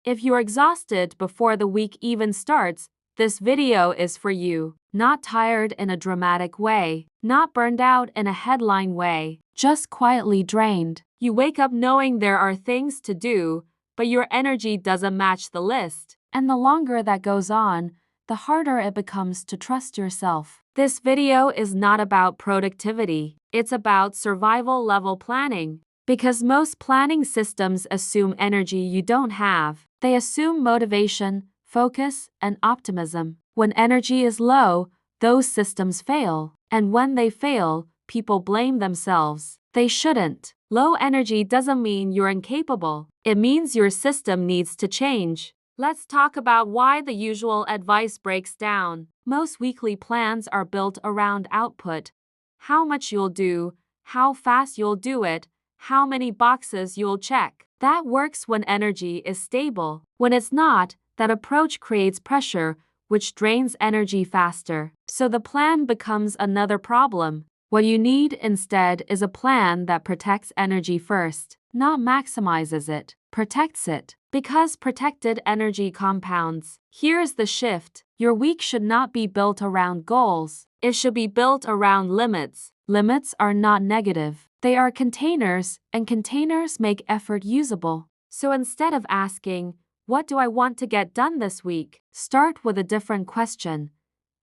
If you're exhausted before the week even starts, this video is for you. Not tired in a dramatic way, not burned out in a headline way, just quietly drained. You wake up knowing there are things to do, but your energy doesn't match the list. And the longer that goes on, the harder it becomes to trust yourself. This video is not about productivity. It's about survival level planning. Because most planning systems assume energy you don't have. They assume motivation, focus, and optimism. When energy is low, those systems fail. And when they fail, people blame themselves. They shouldn't. Low energy doesn't mean you're incapable. It means your system needs to change. Let's talk about why the usual advice breaks down. Most weekly plans are built around output. How much you'll do, how fast you'll do it, how many boxes you'll check. That works when energy is stable. When it's not, that approach creates pressure, which drains energy faster. So the plan becomes another problem. What you need instead is a plan that protects energy first, not maximizes it, protects it. Because protected energy compounds. Here's the shift. Your week should not be built around goals. It should be built around limits. Limits are not negative. They are containers, and containers make effort usable. So instead of asking, "What do I want to get done this week?" start with a different question.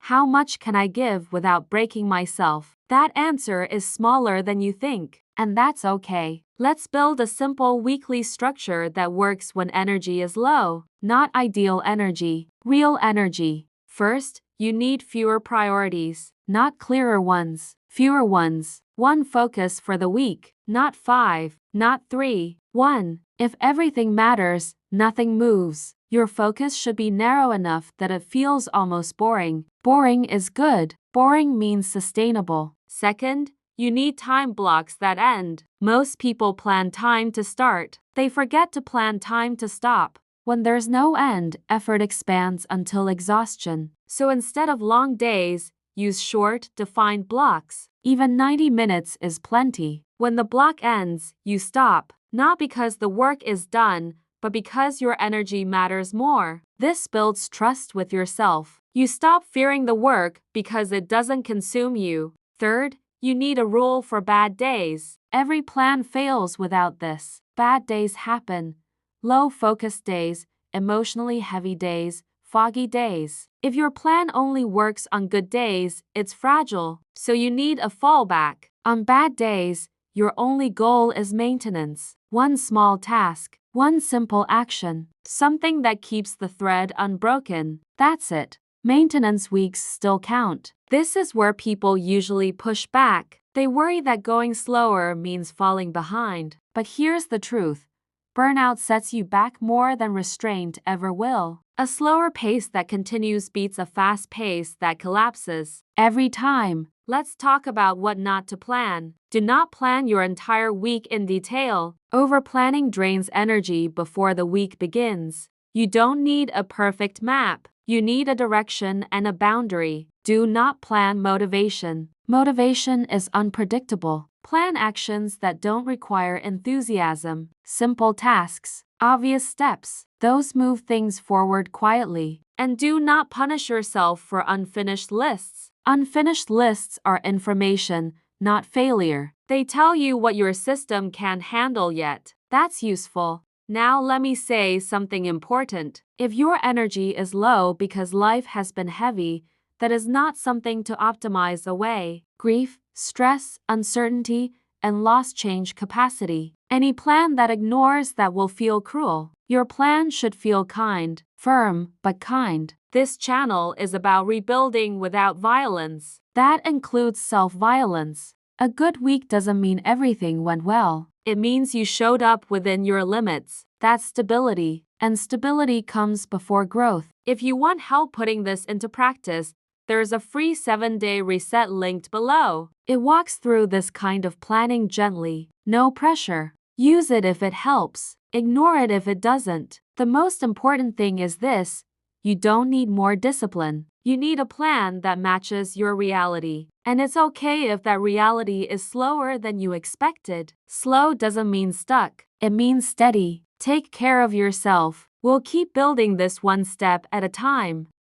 How much can I give without breaking myself? That answer is smaller than you think, and that's okay. Let's build a simple weekly structure that works when energy is low. Not ideal energy, real energy. First, you need fewer priorities, not clearer ones. Fewer ones. One focus for the week, not 5, not 3, 1. If everything matters, nothing moves. Your focus should be narrow enough that it feels almost boring. Boring is good. Boring means sustainable. Second, you need time blocks that end. Most people plan time to start. They forget to plan time to stop. When there's no end, effort expands until exhaustion. So instead of long days, use short, defined blocks. Even 90 minutes is plenty. When the block ends, you stop. Not because the work is done, but because your energy matters more. This builds trust with yourself. You stop fearing the work because it doesn't consume you. Third, you need a rule for bad days. Every plan fails without this. Bad days happen. Low focus days, emotionally heavy days, foggy days. If your plan only works on good days, it's fragile. So you need a fallback. On bad days, your only goal is maintenance. One small task. One simple action. Something that keeps the thread unbroken. That's it. Maintenance weeks still count. This is where people usually push back. They worry that going slower means falling behind. But here's the truth. Burnout sets you back more than restraint ever will. A slower pace that continues beats a fast pace that collapses. Every time. Let's talk about what not to plan. Do not plan your entire week in detail. Overplanning drains energy before the week begins. You don't need a perfect map. You need a direction and a boundary. Do not plan motivation. Motivation is unpredictable. Plan actions that don't require enthusiasm. Simple tasks. Obvious steps. Those move things forward quietly. And do not punish yourself for unfinished lists. Unfinished lists are information, not failure. They tell you what your system can't handle yet. That's useful. Now let me say something important. If your energy is low because life has been heavy, that is not something to optimize away. Grief, stress, uncertainty, and loss change capacity. Any plan that ignores that will feel cruel. Your plan should feel kind, firm, but kind. This channel is about rebuilding without violence. That includes self-violence. A good week doesn't mean everything went well. It means you showed up within your limits. That's stability. And stability comes before growth. If you want help putting this into practice, there's a free 7-day reset linked below. It walks through this kind of planning gently. No pressure. Use it if it helps. Ignore it if it doesn't. The most important thing is this. You don't need more discipline. You need a plan that matches your reality. And it's okay if that reality is slower than you expected. Slow doesn't mean stuck. It means steady. Take care of yourself. We'll keep building this one step at a time.